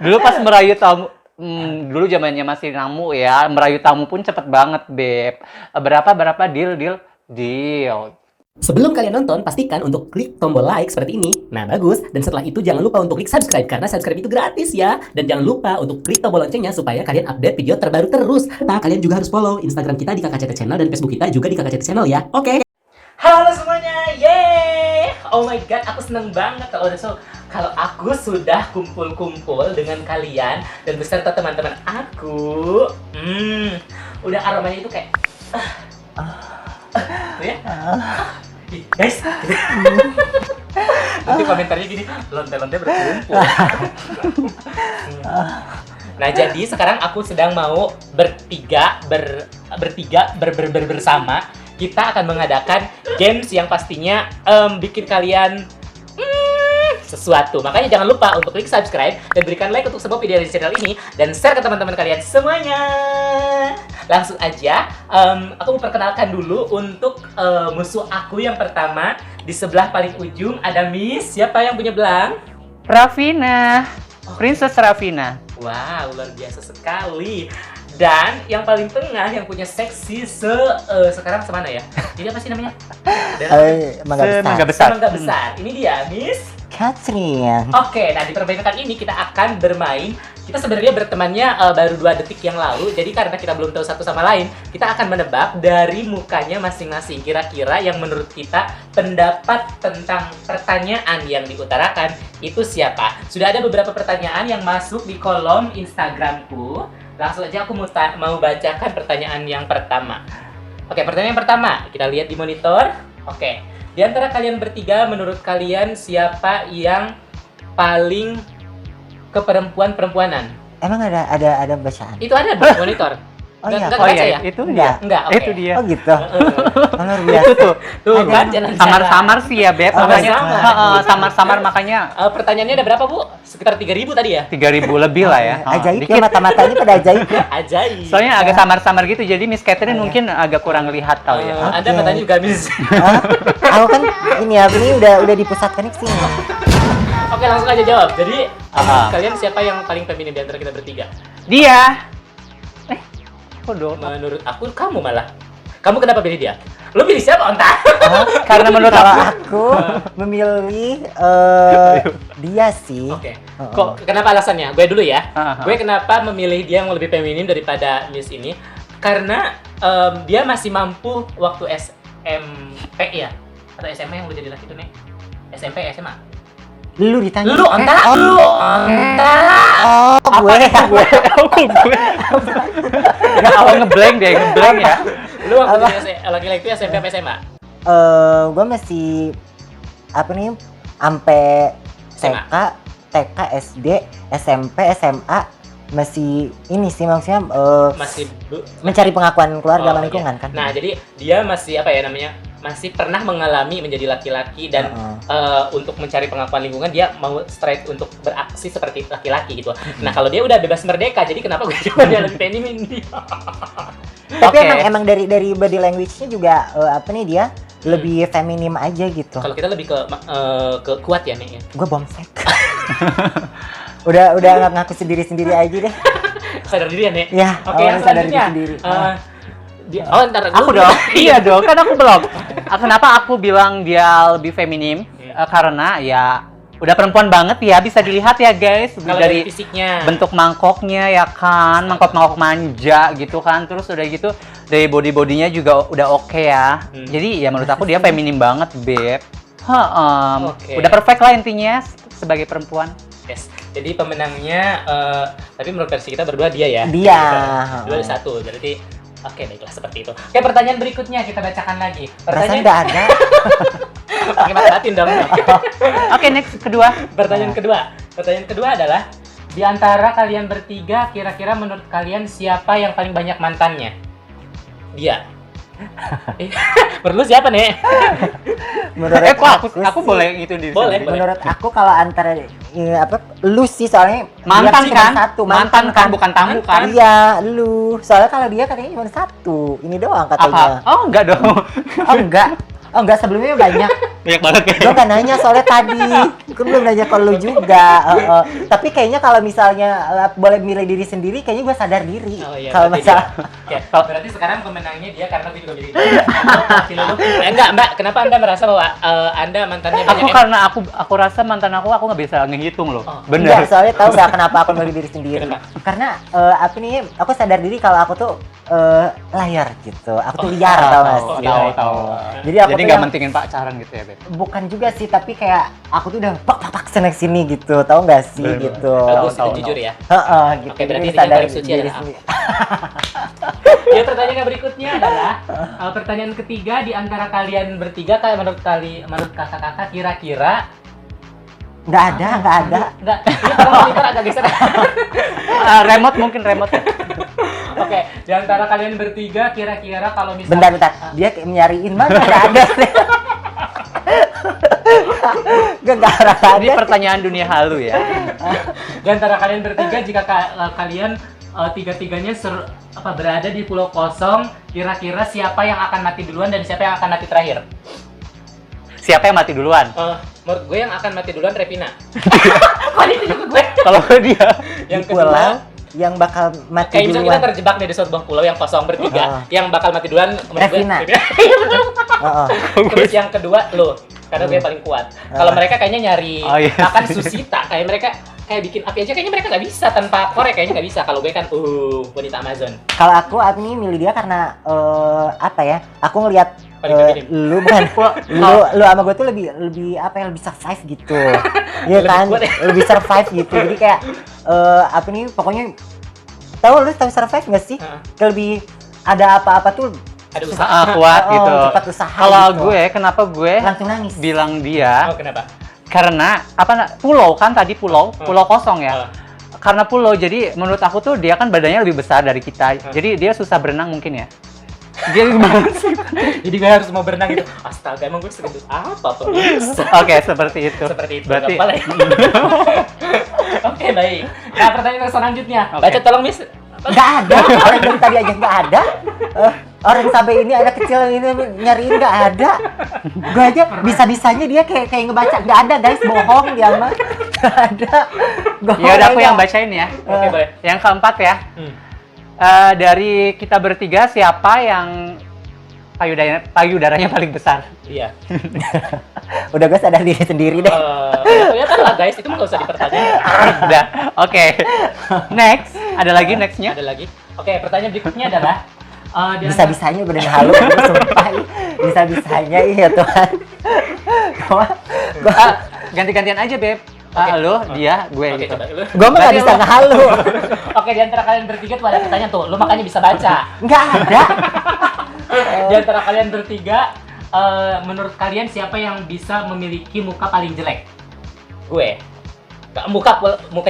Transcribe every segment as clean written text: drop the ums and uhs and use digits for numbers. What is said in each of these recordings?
Dulu pas merayu tamu, dulu zamannya masih namu ya, merayu tamu pun cepet banget, Beb. Berapa deal. Sebelum kalian nonton, pastikan untuk klik tombol like seperti ini. Nah, bagus. Dan setelah itu jangan lupa untuk klik subscribe, karena subscribe itu gratis ya. Dan jangan lupa untuk klik tombol loncengnya supaya kalian update video terbaru terus. Nah, kalian juga harus follow Instagram kita di KKCT Channel dan Facebook kita juga di KKCT Channel ya. Oke? Halo semuanya, yeay! Oh my god, aku seneng banget kalau aku sudah kumpul-kumpul dengan kalian dan beserta teman-teman aku. Udah aromanya itu kayak ya? Guys, nanti komentarnya gini, lonte-lonte berkumpul. Nah, jadi sekarang aku sedang mau bersama. Kita akan mengadakan games yang pastinya bikin kalian sesuatu. Makanya jangan lupa untuk klik subscribe dan berikan like untuk semua video di channel ini dan share ke teman-teman kalian semuanya. Langsung aja, aku mau perkenalkan dulu untuk musuh aku yang pertama. Di sebelah paling ujung ada Miss. Siapa yang punya belang? Ravina, Princess Ravina. Wow, luar biasa sekali. Dan yang paling tengah yang punya seksi sekarang semana ya? Ini apa sih namanya? Mangga besar. Mangga besar. Ini dia, Miss Catherine. Oke, nah di permainan ini kita akan bermain. Kita sebenarnya bertemannya baru 2 detik yang lalu. Jadi karena kita belum tahu satu sama lain, kita akan menebak dari mukanya masing-masing. Kira-kira yang menurut kita pendapat tentang pertanyaan yang diutarakan itu siapa? Sudah ada beberapa pertanyaan yang masuk di kolom Instagramku. Langsung aja aku mau bacakan pertanyaan yang pertama. Oke, pertanyaan yang pertama. Kita lihat di monitor. Oke. Di antara kalian bertiga, menurut kalian siapa yang paling keperempuanan? Emang ada bacaan? Itu ada di monitor. Oh iya. Nggak kebaca ya? Itu Enggak. dia. Enggak, oke. Itu dia. Oh gitu. Luar biasa. Itu tuh. Tuh Ada. kan, jangan Samar-samar sih ya, Beb. Oh, Makanya samar. samar-samar makanya pertanyaannya ada berapa, Bu? Sekitar 3.000 tadi ya? 3.000 lebih lah ya. Ajaib ya, Dikit. mata-matanya pada ajaib ya. Ajaib. Soalnya agak samar-samar gitu, jadi Miss Catherine mungkin agak kurang lihat kali ya. Anda Oke. matanya juga Miss. Hah? Aku kan ini ya, ini udah dipusatkan ke sini. Oke, langsung aja jawab. Jadi, Aha. kalian siapa yang paling feminim di antara kita bertiga? Dia. Kok dong? Menurut aku, kamu malah. Kamu kenapa pilih dia? Lu pilih siapa, Onta? Karena menurut Kalau aku aku memilih dia sih. Oke. Kok kenapa alasannya? Gue dulu ya. Aha. Gue kenapa memilih dia yang lebih feminim daripada Miss ini? Karena dia masih mampu waktu SMP ya, atau SMA yang udah jadi laki tuh nih. SMP, SMA. Lu ditanya. Lu Onta, Oh, lu Onta. oh gue. ya awal ngeblank deh, ngeblank ya. Lu waktu jadi laki-laki itu SMP apa SMA? Gue masih apa nih? Sampai SMA. TK, SD, SMP, SMA masih ini sih maksudnya Masih mencari pengakuan keluarga sama iya. lingkungan kan. Nah, jadi dia masih apa ya namanya? Masih pernah mengalami menjadi laki-laki dan untuk mencari pengakuan lingkungan dia mau straight untuk beraksi seperti laki-laki gitu. Nah, kalau dia udah bebas merdeka, jadi kenapa gue coba dia lebih feminim dia? Tapi Oke. emang dari body language-nya juga apa nih dia lebih feminim aja gitu. Kalau kita lebih ke kuat ya nih ya. Gue bomsek. udah ngaku sendiri aja deh. Sadar diri ya nek. Ya, Oke, yang sadar diri selanjutnya. sendiri. Ntar Aku dong. Iya dong, kan aku belum. Kenapa aku bilang dia lebih feminim? Karena ya udah perempuan banget ya, bisa dilihat ya guys. Kalau dari fisiknya. bentuk mangkoknya ya kan, mangkok manja gitu kan. Terus udah gitu dari body-bodinya juga udah oke ya. Jadi ya menurut aku dia feminim banget, Beb. Oke. Udah perfect lah intinya sebagai perempuan. Yes. Jadi pemenangnya tapi menurut versi kita berdua dia ya. Dia. Dua ada satu. Berarti oke, baiklah seperti itu. Oke, pertanyaan berikutnya kita bacakan lagi. Perasaan udah ada. Pakai mata batin dong. Oke, next kedua. Pertanyaan kedua adalah di antara kalian bertiga kira-kira menurut kalian siapa yang paling banyak mantannya? Dia. Menurut lu siapa nih? Menurut kok aku boleh gitu di Boleh. Menurut aku kalau antara lu sih soalnya Mantan dia cuma kan? satu, Mantan kan, bukan tamu kan? Iya, lu. Soalnya kalau dia katanya cuma satu. Ini doang katanya. Apa? Oh, enggak dong. Oh enggak. Oh enggak, sebelumnya banyak. Banyak banget ya. Gue gak nanya soalnya tadi. Gue belum nanya ke lu juga. Tapi kayaknya kalau misalnya boleh milih diri sendiri, kayaknya gue sadar diri. Oh iya, Kalau berarti masalah dia. Oke, berarti sekarang pemenangnya dia karena gue juga milih dia. Enggak, Mbak. Kenapa Anda merasa bahwa Anda mantannya banyak? Aku karena aku rasa mantan aku nggak bisa ngehitung loh. Oh. enggak, Bener. soalnya tahu nggak kenapa aku milih diri sendiri? Kenapa? Karena apa nih? Aku sadar diri kalau aku tuh layar gitu. Aku tuh liar tau gak tahu, sih? tahu. Jadi aku Jadi tuh nggak yang- mentingin pacaran gitu ya, Beb. bukan juga sih, tapi kayak aku tuh udah pak sana sini gitu, tahu nggak sih Bener. gitu. Bagus, Tahu, itu jujur ya. Gitu. Oke, berarti Jadi ini yang sadar paling suci diri adalah sendiri. Ya, pertanyaan yang berikutnya adalah pertanyaan ketiga di antara kalian bertiga, kayak menurut kakak-kakak kira-kira Nggak ada. enggak, ini tolong monitor agak geser. Remote mungkin remote. Oke, di antara kalian bertiga kira-kira kalau misalnya Bentar. Dia kayak nyariin mana nggak ada. Nggak Ini ada. pertanyaan dunia halu ya. di antara kalian bertiga jika kalian tiga-tiganya berada di pulau kosong, kira-kira siapa yang akan mati duluan dan siapa yang akan mati terakhir? Siapa yang mati duluan? Menurut gue yang akan mati duluan Revina. Kok itu juga gue? Kalau dia. Yang Di pulau kedua, yang bakal mati kayak misalnya kita duluan. terjebak nih di sebuah pulau yang kosong bertiga, yang bakal mati duluan menurut gue Revina. Revina. Heeh. Terus yang kedua lo, karena gue paling kuat. Kalau mereka kayaknya nyari Oh, iya. makan susita, kayak mereka kayak bikin api aja kayaknya mereka nggak bisa tanpa korek, kayaknya nggak bisa. Kalau gue kan wanita Amazon. Kalau aku ini milih dia karena apa ya? Aku ngelihat Paling feminim. lu bukan lu sama gue tuh lebih apa ya, lebih survive gitu. Iya Lebih kan? kuat ya? Lebih survive gitu. Jadi kayak apa nih pokoknya tahu survive nggak sih? Heeh. Kayak lebih ada apa-apa tuh Ada usaha. Kuat Oh, gitu. cepat usaha Kalau gitu. gue, kenapa gue langsung nangis. bilang dia? Oh, kenapa? Karena pulau kan tadi pulau kosong ya. Oh. Karena pulau, jadi menurut aku tuh dia kan badannya lebih besar dari kita. Jadi dia susah berenang mungkin ya. Dia gimana sih? Jadi gue harus mau berenang gitu. Astaga, emang gue segendut apa pemirsa? Oke, seperti itu. Seperti itu. Berarti nggak boleh. Oke, baik. Nah, pertanyaan selanjutnya. Oke. Baca tolong, Miss. Nggak ada. Orang dari tadi aja nggak ada. Orang sampai ini anak kecil ini nyariin nggak ada. Gue aja bisa-bisanya dia kayak ngebaca. Nggak ada guys, bohong dia mah. Nggak ada. ya udah aku yang bacain ya. Oke, boleh. Yang keempat ya. Dari kita bertiga siapa yang payudaranya paling besar? Iya. Udah gue sadar diri sendiri deh. Kelihatan lah, guys. Itu mah nggak usah dipertanyakan. Udah. Oke. Next. Ada lagi nextnya? Ada lagi. Oke, pertanyaan berikutnya adalah di antara- Bisa-bisanya gue udah halu. Sumpah. Bisa-bisanya iya Tuhan. Ganti-gantian aja, Beb. Lo, dia, gue Oke, gitu. coba lu. Gue mah nggak Berarti bisa lo- ngehalu. Oke, di antara kalian bertiga tuh ada pertanyaan tuh. Lu makanya bisa baca. Nggak ada. Di antara kalian bertiga, menurut kalian siapa yang bisa memiliki muka paling jelek? Gue. Muka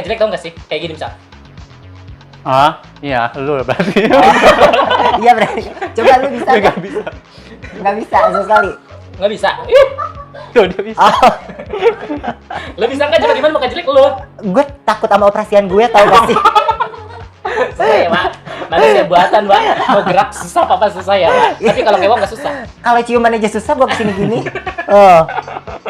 jelek tau gak sih? Kayak gini misal. Ah, iya, lu berarti. Iya berarti. Coba lu bisa. Nggak bisa. Nggak bisa sekali. Nggak bisa. Tuh, dia bisa. Oh, Lo bisa nggak? Coba gimana muka jelek lo? gue takut sama operasian gue tau gak sih? Susah ya, Pak. Manusia buatan, Pak. Mau gerak susah, apa susah ya, Pak. Tapi kalau kewa nggak susah. Kalau ciuman aja susah gue kesini gini. Oh,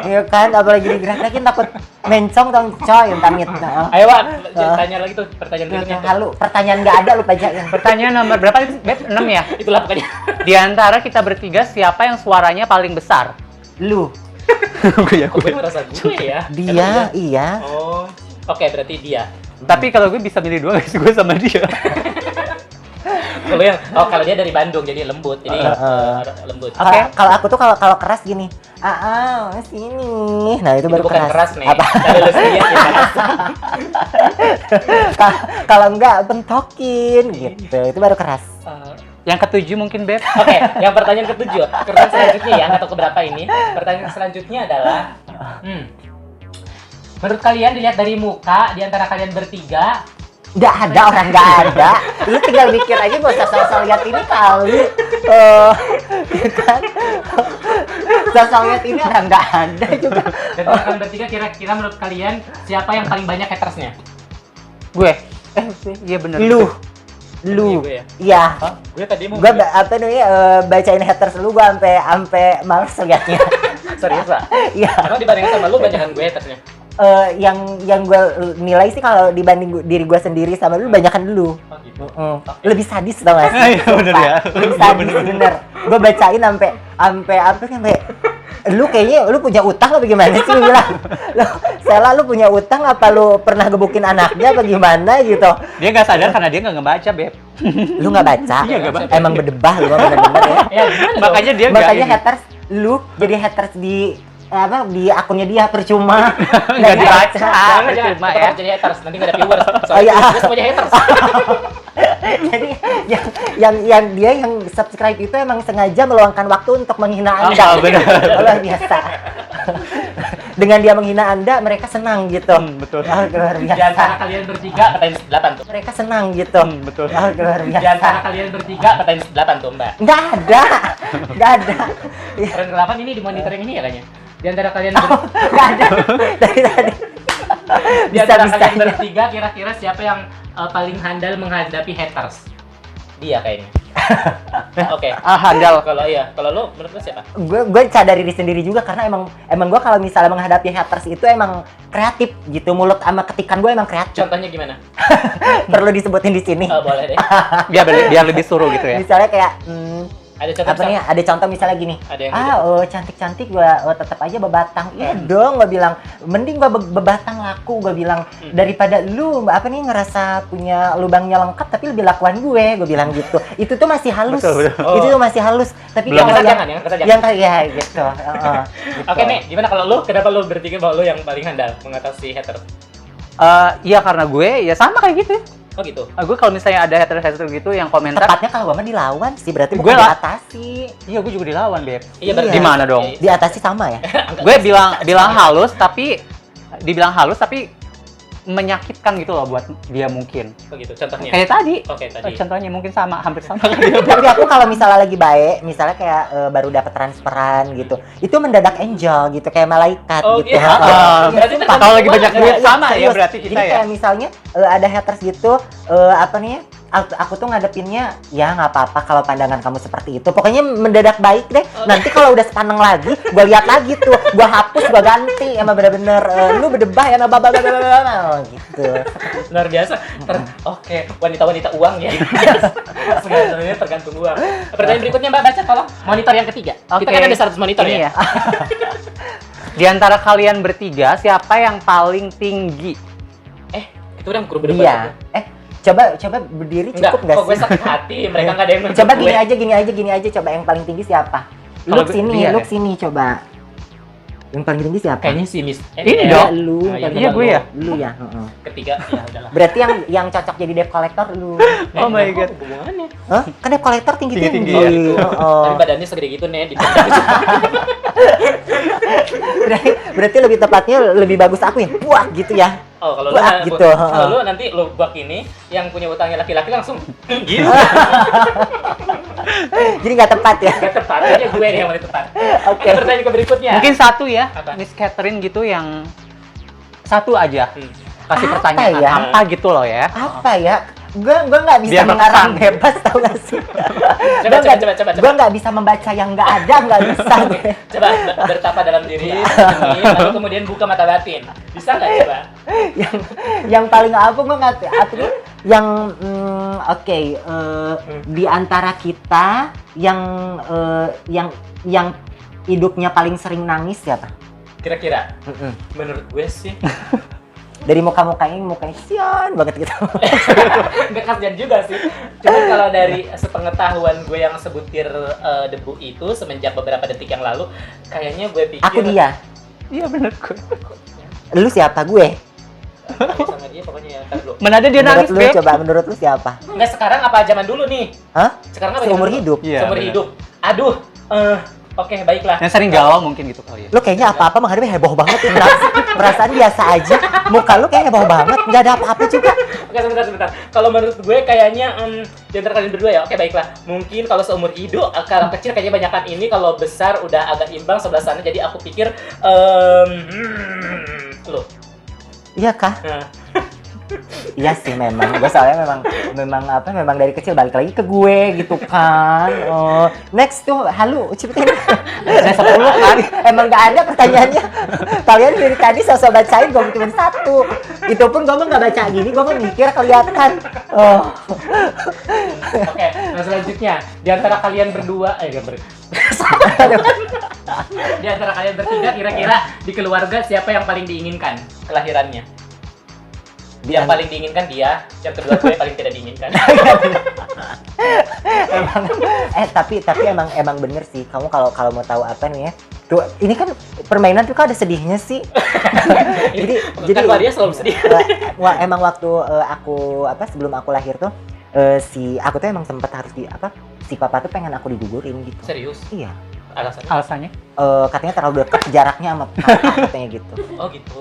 iya kan, apalagi digerak-gerakin takut mencong tau coy, amit. Nah, Ayo, Pak. Tanya lagi tuh pertanyaan berikutnya. tuh. halu, pertanyaan nggak ada lu bacain. Pertanyaan nomor berapa, Beb? 6 ya? Itulah pokoknya. Di antara kita bertiga, siapa yang suaranya paling besar? Lu, Gue ya, Gue merasa gue ya. dia, iya. Oh. Oke, berarti dia. Tapi kalau gue bisa milih dua, guys, gue sama dia. Kalau dia dari Bandung jadi lembut. Jadi lembut. Oke. Kalau aku tuh kalau keras gini, sini. Nah itu Itu baru bukan keras, nih. Apa? Dari lu sendiri yang keras. Kalau enggak bentokin gitu, itu baru keras. Yang ketujuh mungkin, Beb. Oke, yang pertanyaan ketujuh. Pertanyaan selanjutnya ya, nggak tahu keberapa ini. Pertanyaan selanjutnya adalah, menurut kalian dilihat dari muka di antara kalian bertiga, Nggak ada orang nggak ada. Lu tinggal mikir aja gak usah sosok lihat ini kali. Ya kan? Sosok lihat ini orang nggak ada juga. dan antara kalian bertiga kira-kira menurut kalian siapa yang paling banyak hatersnya? Gue. Iya bener. Lu. Iya, gue ya. Iya. Gue tadi mau. Gua apa namanya bacain haters lu gua sampai males liatnya. Serius, Pak? Iya. Emang dibandingin sama lu banyakan gue hatersnya. Yang gue nilai sih kalau dibanding diri gue sendiri sama lu banyakan lu. Oh gitu. Lebih sadis tau gak sih? Iya, bener ya. Lebih sadis bener. Gue bacain sampai lu kayaknya lu punya utang apa gimana sih, lu bilang. Sela, lu punya utang apa lu pernah gebukin anaknya apa gimana gitu. Dia nggak sadar karena dia nggak ngebaca, Beb. Lu nggak baca? Iya, nggak baca. Emang berdebah lu bener-bener ya. Ya gimana Makanya dia nggak Makanya ini. haters lu jadi haters di akunnya dia percuma. Nggak dibaca. Jangan Percuma tetap ya. jadi haters, nanti nggak ada viewers. Oh, Soalnya iya. dia semuanya haters. Jadi yang dia yang subscribe itu emang sengaja meluangkan waktu untuk menghina Anda. Oh, benar. Luar biasa. Dengan dia menghina Anda, mereka senang gitu. Betul. Luar Di antara biasa. kalian bertiga, katain 8 tuh. Mereka senang gitu. Betul. Luar Di biasa. antara kalian bertiga, katain 8 tuh, Mbak. Nggak ada. Keren ke-8 ini di monitor yang ini ya kayaknya. Di antara kalian Nggak ada. Dari tadi. di antara Bisa-bisanya. kalian bertiga kira-kira siapa yang paling handal menghadapi haters? Dia kayaknya. Oke. Handal. Kalau lu menurut lu siapa? Gue sadar diri sendiri juga karena emang gue kalau misalnya menghadapi haters itu emang kreatif gitu, mulut sama ketikan gue emang kreatif. Contohnya gimana? Perlu disebutin di sini. Boleh deh. Biar lebih suruh gitu ya. Misalnya kayak Ada contoh apa nih? Ada contoh misalnya gini. Ada yang gitu. Cantik-cantik gua tetap aja bebatang. Iya dong, gua bilang mending gua bebatang laku, gua bilang daripada lu apa nih ngerasa punya lubangnya lengkap tapi lebih lakuan gue, gua bilang gitu. Itu tuh masih halus. Betul. Itu tuh masih halus. Tapi Belum kalau kesajangan, yang kesajangan. yang kayak gitu. Gitu. Oke nih, gimana kalau lu? Kenapa lu berpikir bahwa lu yang paling handal mengatasi hater? Iya karena gue ya sama kayak gitu. Oh gitu. Gue kalau misalnya ada haters gitu yang komentar, Tepatnya kalau gua mah dilawan sih, berarti Gue bukan lah. diatasi. iya gue juga dilawan, Beb. Iya, berarti Iya. Gimana dong? Diatasi sama ya? Gue bilang halus tapi menyakitkan gitu loh buat dia mungkin. Oh gitu. Contohnya. Kayak tadi. Oke, tadi. Contohnya mungkin hampir sama kayak Tapi aku kalau misalnya lagi baik, misalnya kayak baru dapat transferan gitu, itu mendadak angel gitu, kayak malaikat Oh, gitu. iya. Berarti Sumpah. kalau lagi banyak duit Iya, sama ya serius. berarti kita Jadi ya. kayak misalnya ada haters gitu, apa nih? Aku tuh ngadepinnya ya nggak apa-apa kalau pandangan kamu seperti itu. Pokoknya mendadak baik deh. Nanti kalau udah sepaneng lagi, gue lihat lagi tuh, gue hapus, gue ganti, emang bener-bener lu berdebah ya, gitu. Luar biasa. Oke, wanita-wanita uang ya. Sebenarnya tergantung uang. Pertanyaan berikutnya Mbak baca tolong. Monitor yang ketiga. Kita kan ada 100 monitor Ini ya. Di antara kalian bertiga siapa yang paling tinggi? Itu udah berdebat. Iya. Coba berdiri Enggak, cukup nggak kok gue sih? sakit hati. Mereka nggak ada yang nunjuk Coba gue. gini aja, coba yang paling tinggi siapa? Kalau Look sini, dia look ya? sini coba. Yang paling tinggi siapa? Kayaknya si Miss. Ini Ya, dong. lu. Nah, paling iya, gue ya. Lu ya. heeh. Ketiga, ya udahlah. Berarti yang cocok jadi debt collector lu. Oh my God. Hubungannya. Hah? Kan debt collector tinggi-tinggi. Tinggi-tinggi, ya. Heeh. Tapi badannya segede gitu nih. Berarti lebih tepatnya lebih bagus aku yang buat gitu ya. Oh, kalau lu Wah, gitu. kalau lu nanti lu buat ini yang punya utangnya laki-laki langsung gitu. Jadi nggak tepat ya. Gak tepat aja gue nih yang paling tepat. Oke. Oke, pertanyaan ke berikutnya. Mungkin satu ya, Apa? Miss Catherine gitu yang satu aja. Kasih Apa pertanyaan ya? apa gitu loh ya. Apa ya? Gue nggak bisa Biar mengarang berkesan. bebas, tau gak sih? Coba. Gue nggak bisa membaca yang nggak ada, nggak bisa gue. Coba bertapa dalam diri, lalu kemudian buka mata batin. Bisa nggak coba? yang paling apa gue nggak tuh yang oke, di antara kita yang hidupnya paling sering nangis siapa? Kira-kira menurut gue sih Dari muka-mukanya sian banget gitu. nggak kasihan juga sih. Cuman kalau dari sepengetahuan gue yang sebutir debu itu semenjak beberapa detik yang lalu, kayaknya gue pikir Aku dia. Iya bener gue. Lu siapa? Gue. sama dia pokoknya ya. Ntar dulu. Mana ada dia Menurut nangis, lu Beb? coba, menurut lu siapa? Nggak sekarang apa zaman dulu nih? Hah? Sekarang apa Seumur zaman dulu? hidup. Iya, Seumur bener. hidup. Aduh, oke baiklah. Yang sering galau mungkin gitu kali ya. Lu kayaknya apa-apa menghadapi heboh banget tuh. Perasaan biasa aja. Muka lu kayak heboh banget, nggak ada apa-apa juga. Oke, sebentar. Kalau menurut gue kayaknya di antara kalian berdua ya, oke baiklah. Mungkin kalau seumur hidup, kalau kecil kayaknya banyakan ini, kalau besar udah agak imbang sebelah sana. Jadi aku pikir, lo. Iya kah? Nah, Iya sih memang, gue soalnya memang dari kecil balik lagi ke gue gitu kan. Oh, next tuh, halu, ucapin. Ada 10 kan? Emang gak ada pertanyaannya. Kalian dari tadi sosok bacain, gue cuma 1. Itu pun gue mah gak baca gini, gue mah mikir kelihatan. Oh. Oke, nah selanjutnya di antara kalian berdua, di antara kalian bertiga kira-kira di keluarga siapa yang paling diinginkan kelahirannya? Yang paling diinginkan dia, yang kedua gue paling tidak diinginkan. tapi emang bener sih. Kamu kalau mau tahu apa nih ya? Tuh, ini kan permainan tuh kan ada sedihnya sih. jadi Wah, dia selalu sedih. Emang waktu sebelum aku lahir tuh aku tuh emang sempet harus si papa tuh pengen aku digugurin gitu. Serius? Iya. Alasannya? Katanya terlalu dekat jaraknya sama kakak katanya gitu. Oh gitu.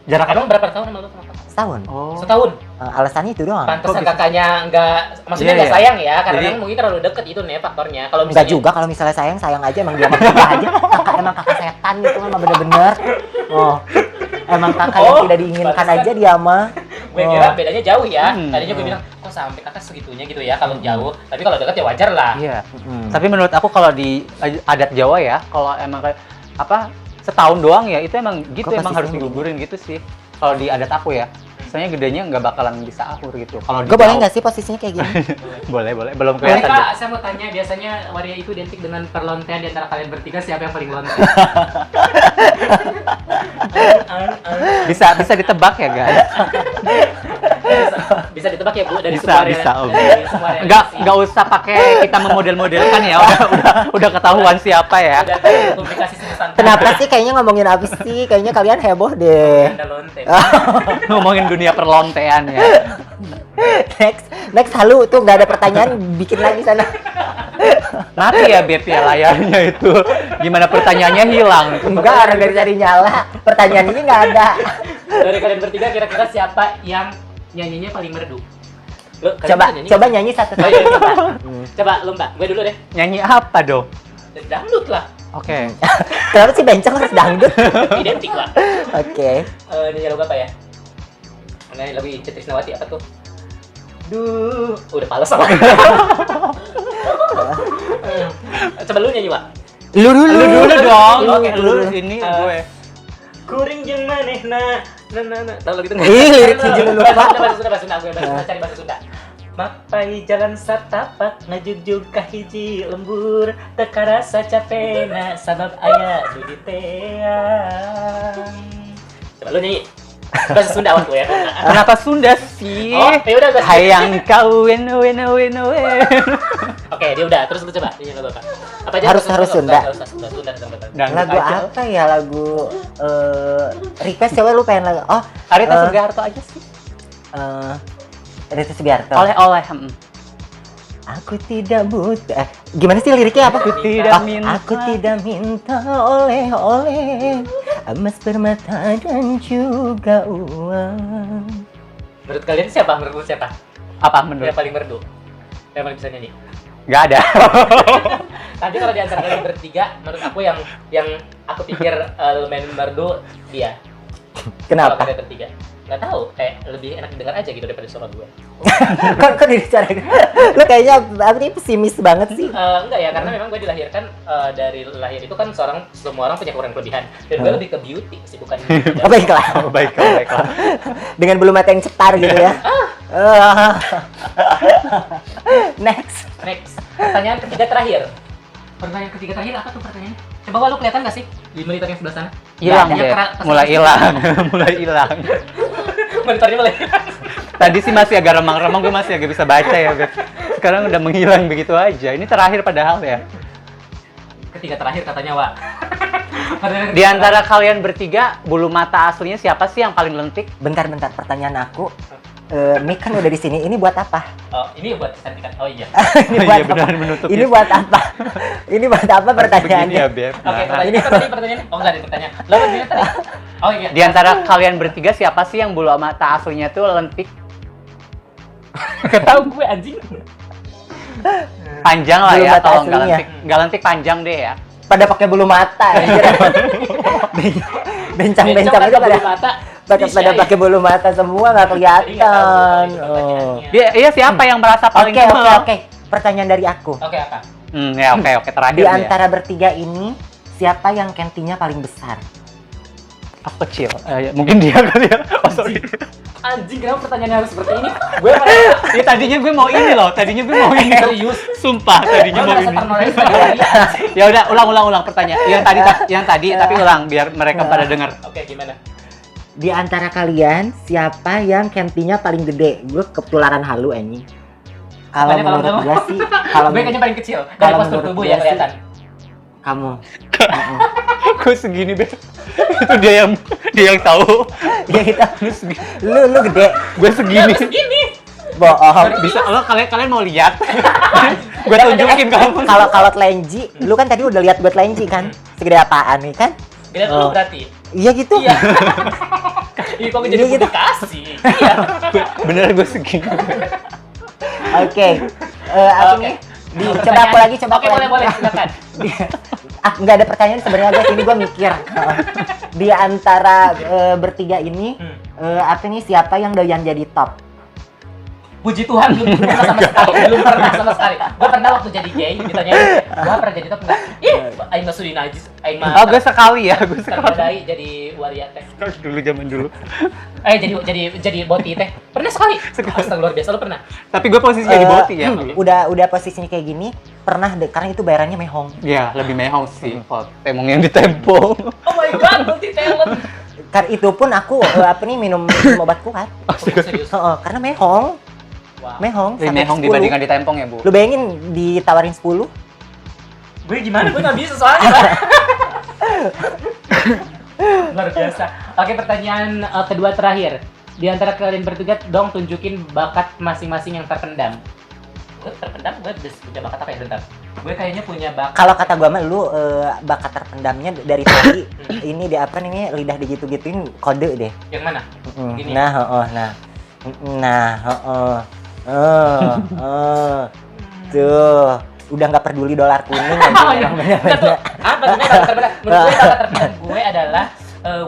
Jarak Emang berapa tahun sama lu sama kakak? Setahun. Oh. Setahun? Alasannya itu doang. Pantesan bisa? kakaknya maksudnya Iya, nggak iya. sayang ya, karena Jadi- memang mungkin terlalu deket itu nih faktornya. Kalau Enggak misalnya juga kalau misalnya sayang aja emang dia mah kita aja. Kakak setan gitu mah bener-bener. Oh. Emang kakak yang Oh, tidak diinginkan pantesan. aja dia mah. gue kira bedanya jauh ya. Tadinya gue Hmm. bilang, kok sampai kakak segitunya gitu ya kalau jauh. Tapi kalau deket ya wajar lah. Iya. Mm-mm. Tapi menurut aku kalau di adat Jawa ya, kalau emang kayak setahun doang ya, itu emang gitu, Kok emang harus posisinya digugurin gitu sih. Kalau di adat aku ya. Soalnya gedenya nggak bakalan bisa akur gitu. Kalau di Gue boleh Jawa- nggak sih posisinya kayak gini? Boleh. Belum Boleh kelihatan. kak, saya mau tanya, biasanya waria itu identik dengan perlontean di antara kalian bertiga, siapa yang paling lonte? Bisa ditebak ya, guys? Bisa ditebak ya Bu dari Bisa, semua bisa, Om. dari semua reaksi. Nggak usah pakai kita memodel-modelkan ya. Udah ketahuan siapa ya. Udah tahu publikasi Nusantara. Kenapa sih kayaknya ngomongin apa sih? Kayaknya kalian heboh deh. Anda lonte. Ngomongin dunia perlontean ya. Next halu tuh nggak ada pertanyaan, bikin lagi sana. Mati ya Beb ya layarnya itu. Gimana pertanyaannya hilang. Enggak, orang dari cari nyala. Pertanyaan ini nggak ada. Dari kalian bertiga kira-kira siapa yang nyanyinya paling merdu? Lo, kalian bisa nyanyi Coba nggak? nyanyi satu. Oh, iya, coba. Coba lu Mbak, gue dulu deh. Nyanyi apa dong? Dangdut lah. Oke. Kenapa sih bencong harus dangdut? Identik lah. Oke. Nyanyi lagu apa ya? Nyanyi lagu Ica Trisnawati apa tuh? Duh, udah pales sama. Coba lu nyanyi, Pak. Lu dulu. Lu dulu dong. Oke, Lu ini gue. Kuring jeung manehna. Tahu lagu itu enggak? Ih, liriknya juga lupa. Bahasa Sunda, gue cari bahasa Sunda. Mapai jalan satapak ngajujug ka hiji lembur teu karasa capena sabab aya di teang. Coba lu nyanyi. Bahasa Sunda waktu ya. Kenapa Sunda sih? Oh, ya udah bahasa. Hayang kau wen. Oke, dia udah. Terus lu coba nyanyi lagu apa? Apa aja Harus Sunda. Sunda. Dangdut Lagu aja. apa ya? Lagu request coba lu pengen lagu. Oh, Arita Sugiharto aja sih. Rita Sugiharto. Oleh. Aku tidak buta. Gimana sih liriknya apa? Aku tidak minta. Aku tidak minta oleh-oleh emas, permata dan juga uang. Menurut kalian siapa? Menurut lu siapa? Apa menurut? Yang paling merdu? Yang paling bisa nyanyi? Gak ada. Tapi kalau di antara kalian bertiga, menurut aku yang aku pikir lumayan merdu dia. Kalau Kenapa? kalian bertiga, nggak tahu, kayak lebih enak didengar aja gitu daripada suara gue. Kok dibicarain? Lu kayaknya apa nih pesimis banget sih. Enggak ya, karena memang gue dilahirkan dari lahir itu kan semua orang punya kekurangan kelebihan. Dan gue lebih ke beauty sih, bukan. Oh, baiklah. Baiklah. Dengan bulu mata yang cetar gitu ya. Next. Next, pertanyaan ketiga terakhir. Pertanyaan ketiga terakhir apa tuh pertanyaannya? Coba lu kelihatan nggak sih di monitor yang sebelah sana? Hilang Nggak ada, deh. karena- Mulai hilang. Mulai hilang. Monitornya mulai. Tadi sih masih agak remang-remang, gue masih agak bisa baca ya, Beb. Sekarang udah menghilang begitu aja. Ini terakhir padahal ya. Ketiga terakhir katanya, Wak. Di antara kalian bertiga, bulu mata aslinya siapa sih yang paling lentik? Bentar, pertanyaan aku. Mik kan udah di sini. Ini buat apa? Oh, ini buat kecantikan. Oh iya. Ini Oh buat iya, apa? benar, menutup Ini ya. buat apa? Ini buat apa Begini pertanyaannya? ya, Beb. Oke, Nah, ini apa tadi pertanyaannya? Oh, enggak ada pertanyaan. Lo pertanyaannya tadi. Oh iya. di antara kalian bertiga siapa sih yang bulu mata aslinya tuh lentik? Ketahu gue anjing. Panjang lah Bulu ya, mata kalau nggak aslinya. lentik. Nggak lentik panjang deh ya. Pada pakai bulu mata. Anjir. Bencang-bencang aja pada. Mata. pada pakai bulu mata semua nggak kelihatan. Oh. Iya, siapa yang merasa paling Oke, tebal? oke. Pertanyaan dari aku. Oke, apa? Ya oke terakhir Di ya. antara bertiga ini, siapa yang kentinya paling besar? Aku kecil. Ya, mungkin dia kali ya. Oh, sorry. Anjing, kenapa pertanyaannya harus seperti ini? Gue merasa Ya tadinya gue mau ini loh. Tadinya gue mau ini. serius. Sumpah, tadinya Gue mau merasa ini. ternoris sebagai Waria. Ya udah, ulang pertanyaan. Yang tadi tapi ulang biar mereka pada dengar. Oke, gimana? Di antara kalian, siapa yang kentinya paling gede? Gue ketularan halu anjing. Kalau Makanya kalau menurut kamu- gue sih, kalau Gue kayaknya paling kecil dari kalau postur menurut tubuh gue ya sih- kelihatan. kamu. Gue segini deh. Itu dia yang tahu. Ya kita, lu gede. Gue segini. Segini. Bohong. Bisa lo kalian mau lihat? Gue tunjukin kamu. Kalau telenji, lu kan tadi udah lihat gue telenji kan? Segede apaan nih kan? Gila Oh. lu berarti. Iya gitu. Iya. Iya, kok gue jadi Iya, gitu. publikasi. Iya. Bener gue segini. Oke. Aku Oke. nih. Coba aku lagi, coba Oke, aku lagi. boleh, silakan. Nggak ada pertanyaan sebenarnya guys, ini gue mikir. Di antara bertiga ini, apa nih siapa yang doyan jadi top? Puji Tuhan belum pernah sama sekali. Belum pernah sama sekali. Gue pernah waktu jadi gay ditanya, "Gua pernah jadi top enggak?" Ih, aing mah sudi najis, aing mah. Oh, gue sekali ya, gue sekali. tergadai jadi waria teh. Zaman dulu. Jadi boti teh. Pernah sekali. Astaga, luar biasa, lu pernah? Tapi gue posisinya di boti ya. Udah posisinya kayak gini, pernah deh, karena itu bayarannya mehong. Ya, lebih mehong sih. Temong yang ditempong. Oh my god, multi talent. Karena itu pun aku minum obat kuat. Serius. Karena mehong. Wow. Mehong Lebih sampai mehong 10. dibandingkan ditempong ya, Bu. Lu bayangin ditawarin 10? Gue gimana? Gue nggak bisa soalnya. Luar biasa. Oke, pertanyaan kedua terakhir. Di antara kalian bertiga dong tunjukin bakat masing-masing yang terpendam. Gue terpendam, gue punya bakat apa ya? Bentar. Gue kayaknya punya bakat. Kalau kata gua mah lu bakat terpendamnya dari tadi ini di apa nih lidah digitu-gituin kode deh. Yang mana? Gini. Tuh, udah nggak peduli dolar kuning Oh, aja iya. orang Enggak bener-bener. tuh. Apa tuh bakat terpendam? Menurut gue bakat terpendam gue adalah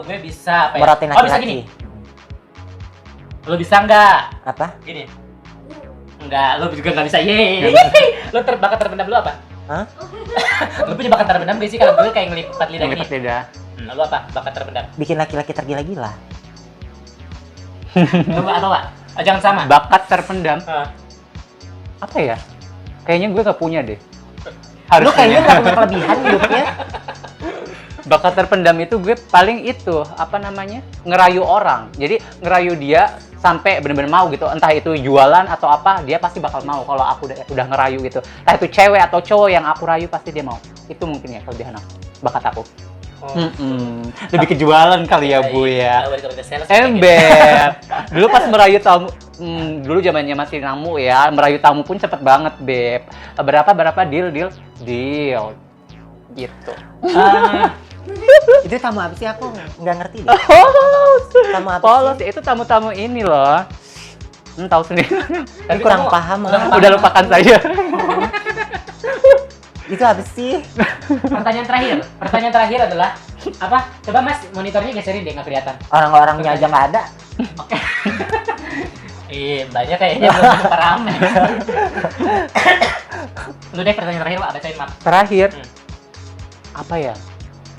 gue bisa apa ya? Merotin Oh, bisa gini. laki-laki. Lo bisa nggak? Apa? Gini. Enggak, lo juga nggak bisa. Yeay. Lo bakat terpendam lo apa? Hah? Lo punya bakat terpendam gak sih? Kalau gue kayak ngelipat lidah gini. Ngelipat lidah. Lo apa? Bakat terpendam. Bikin laki-laki tergila-gila. Coba atau apa? Jangan sama. Bakat terpendam. Apa ya? Kayaknya gue gak punya deh. Lu kayaknya nggak punya kelebihan hidupnya. Bakat terpendam itu gue paling itu, apa namanya? Ngerayu orang. Jadi ngerayu dia sampai bener-bener mau gitu. Entah itu jualan atau apa, dia pasti bakal mau kalau aku udah ngerayu gitu. Entah itu cewek atau cowok yang aku rayu pasti dia mau. Itu mungkin ya kelebihan aku. Bakat aku. Lebih kejualan kali ya, Bu ya. Ember. Dulu pas merayu tamu, dulu zamannya masih namu ya, merayu tamu pun cepet banget, Beb. Berapa deal. Gitu. Itu tamu apa sih aku nggak ngerti deh. Tamu apa Polos sih? ya, itu tamu-tamu ini loh. Tahu sendiri. Tapi kurang paham. Udah lupakan saja. Itu apa sih? Pertanyaan terakhir adalah apa? Coba Mas monitornya geserin deh, nggak kelihatan. Orang-orangnya aja nggak ada. Oke. Banyak kayaknya belum rame. Lu deh pertanyaan terakhir, Pak, bacain, Mak. Terakhir. Apa ya?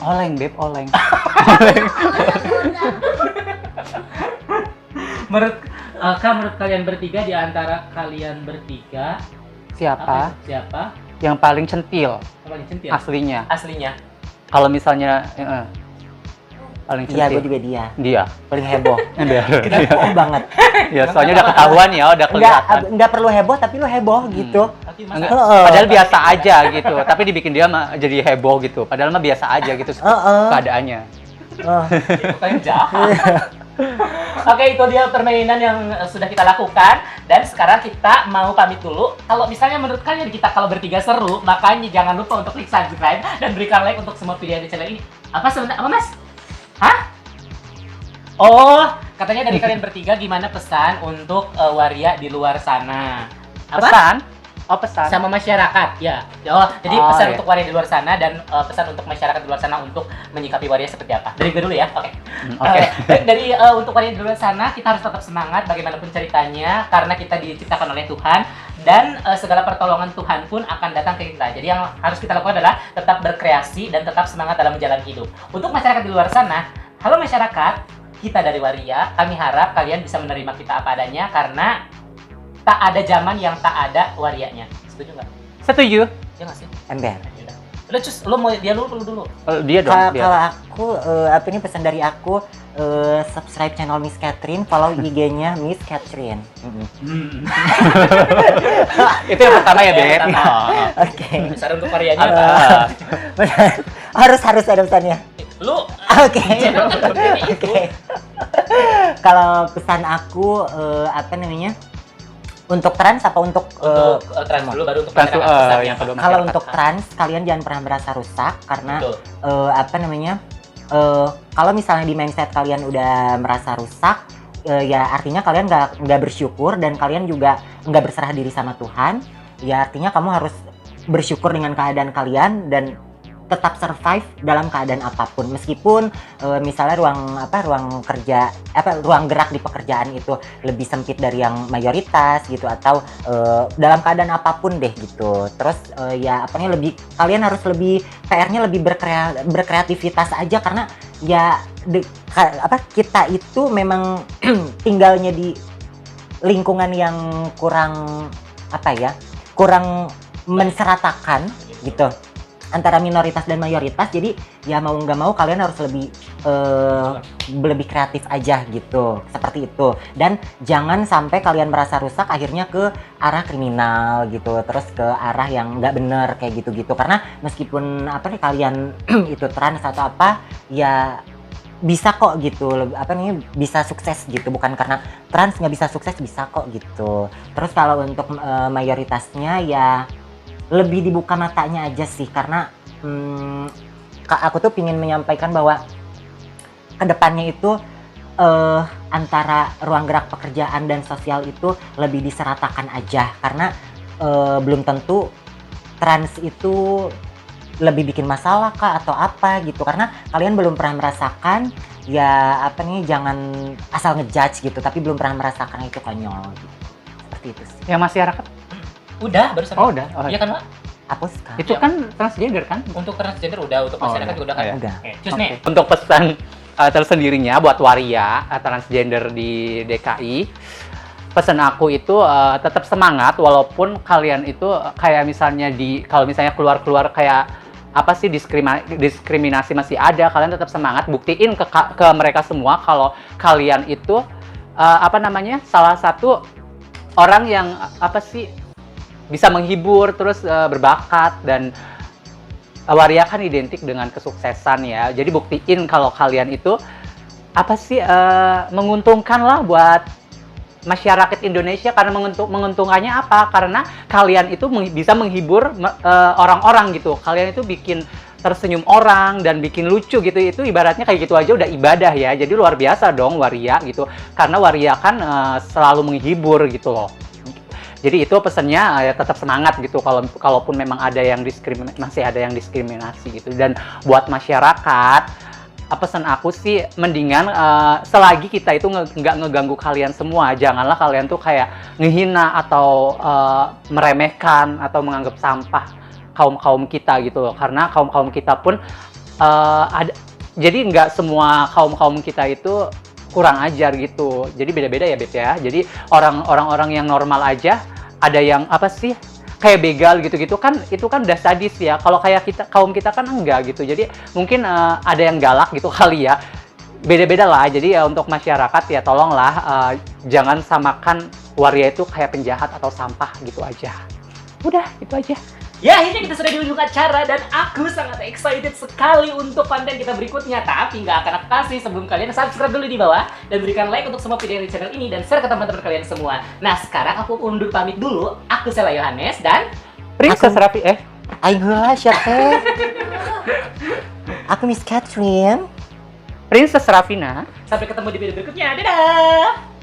Oleng, Beb, oleng. Menurut kalian bertiga, di antara kalian bertiga Siapa siapa yang paling centil yang paling centil? aslinya? Kalau misalnya paling Iya, gue centil. juga dia. Dia. Paling heboh. Ember. Heboh banget. Ya, soalnya udah ketahuan ya, udah kelihatan. Nggak perlu heboh, tapi lu heboh gitu. Tapi Enggak, masa padahal biasa aja gitu, tapi dibikin dia mah jadi heboh gitu. Padahal mah biasa aja gitu keadaannya. bukan jahat. Oke, itu dia permainan yang sudah kita lakukan. Dan sekarang kita mau pamit dulu. Kalau misalnya menurut kalian kita kalau bertiga seru, makanya jangan lupa untuk klik subscribe dan berikan like untuk semua video di channel ini. Apa sebenarnya? Apa, Mas? Hah? Oh, katanya dari kalian bertiga gimana pesan untuk waria di luar sana? Apa? Pesan? Oh, pesan. sama masyarakat ya. Oh, jadi Oh, pesan iya. untuk waria di luar sana dan pesan untuk masyarakat di luar sana untuk menyikapi waria seperti apa. Dari gue dulu ya. Oke. Oke. Dari untuk waria di luar sana kita harus tetap semangat bagaimanapun ceritanya karena kita diciptakan oleh Tuhan dan segala pertolongan Tuhan pun akan datang ke kita. Jadi yang harus kita lakukan adalah tetap berkreasi dan tetap semangat dalam menjalani hidup. Untuk masyarakat di luar sana, halo masyarakat, kita dari Waria, kami harap kalian bisa menerima kita apa adanya karena tak ada zaman yang tak ada warianya. Setuju nggak? Setuju. Ya nggak sih? Ember. Ya udah. Udah cus, lo mau dia dulu. Dia dong. Dia. Kalau aku apa ini pesan dari aku, subscribe channel Miss Catherine, follow IG-nya Miss Catherine. Itu yang pertama ya, Beb. Yang pertama. Oh. Oke. Saran untuk warianya apa? harus ada pesannya. Lu Oke. channel kan kontennya itu. Oke. Kalau pesan aku apa namanya? Untuk trans apa untuk Untuk trans dulu baru untuk Trans masyarakat dulu, besar. yang kedua. kalau masyarakat. untuk trans kalian jangan pernah merasa rusak karena Betul. apa namanya? Kalau misalnya di mindset kalian udah merasa rusak, ya artinya kalian nggak bersyukur dan kalian juga nggak berserah diri sama Tuhan. Ya artinya kamu harus bersyukur dengan keadaan kalian dan tetap survive dalam keadaan apapun meskipun misalnya ruang gerak di pekerjaan itu lebih sempit dari yang mayoritas gitu atau dalam keadaan apapun deh gitu. Terus ya kalian harus lebih PR-nya lebih berkreativitas aja karena ya kita itu memang tinggalnya di lingkungan yang kurang menseratakan gitu antara minoritas dan mayoritas. Jadi ya mau nggak mau kalian harus lebih kreatif aja gitu, seperti itu. Dan jangan sampai kalian merasa rusak akhirnya ke arah kriminal gitu, terus ke arah yang nggak bener kayak gitu-gitu. Karena meskipun kalian itu trans atau apa ya bisa kok gitu, bisa sukses gitu, bukan karena trans nggak bisa sukses, bisa kok gitu. Terus kalau untuk mayoritasnya ya lebih dibuka matanya aja sih karena aku tuh pingin menyampaikan bahwa kedepannya itu antara ruang gerak pekerjaan dan sosial itu lebih diseratakan aja karena belum tentu trans itu lebih bikin masalah kah atau apa gitu karena kalian belum pernah merasakan ya jangan asal ngejudge gitu tapi belum pernah merasakan itu konyol gitu. Seperti itu sih. Yang masyarakat. Udah barusan. Oh, udah. Oh, Iya kan, Pak? Hapuskan. Itu kan transgender kan? Untuk transgender udah, untuk masyarakat udah. juga udah kan. Iya. Udah. Oke, cus Oke. nih. Untuk pesan tersendirinya buat waria transgender di DKI, pesan aku itu tetap semangat walaupun kalian itu kayak misalnya kalau misalnya keluar kayak apa sih diskriminasi masih ada, kalian tetap semangat, buktiin ke mereka semua kalau kalian itu salah satu orang yang bisa menghibur terus berbakat dan waria kan identik dengan kesuksesan ya. Jadi buktiin kalau kalian itu menguntungkan lah buat masyarakat Indonesia karena menguntungannya apa? Karena kalian itu bisa menghibur orang-orang gitu. Kalian itu bikin tersenyum orang dan bikin lucu gitu. Itu ibaratnya kayak gitu aja udah ibadah ya. Jadi luar biasa dong waria gitu. Karena waria kan selalu menghibur gitu loh. Jadi itu pesannya ya tetap semangat gitu kalaupun memang ada yang masih ada yang diskriminasi gitu. Dan buat masyarakat, pesan aku sih mendingan selagi kita itu nggak ngeganggu kalian semua, janganlah kalian tuh kayak ngehina atau meremehkan atau menganggap sampah kaum kita gitu loh. Karena kaum kita pun jadi nggak semua kaum kita itu kurang ajar gitu. Jadi beda-beda ya Beb ya. Jadi orang-orang yang normal aja ada yang kayak begal gitu-gitu kan, itu kan udah sadis ya. Kalau kayak kaum kita kan enggak gitu. Jadi mungkin ada yang galak gitu kali ya. Beda-beda lah. Jadi untuk masyarakat ya tolonglah jangan samakan waria itu kayak penjahat atau sampah gitu aja. Udah, itu aja. Ya, akhirnya kita sudah di ujung acara dan aku sangat excited sekali untuk konten kita berikutnya. Tapi nggak akan aku kasih sebelum kalian subscribe dulu di bawah dan berikan like untuk semua video di channel ini dan share ke teman-teman kalian semua. Nah, sekarang aku undur pamit dulu. Aku Sela Yohanes dan Princess Raffi Aing heula siapa? Aku Miss Catherine. Princess Raffina. sampai ketemu di video berikutnya. Dadah!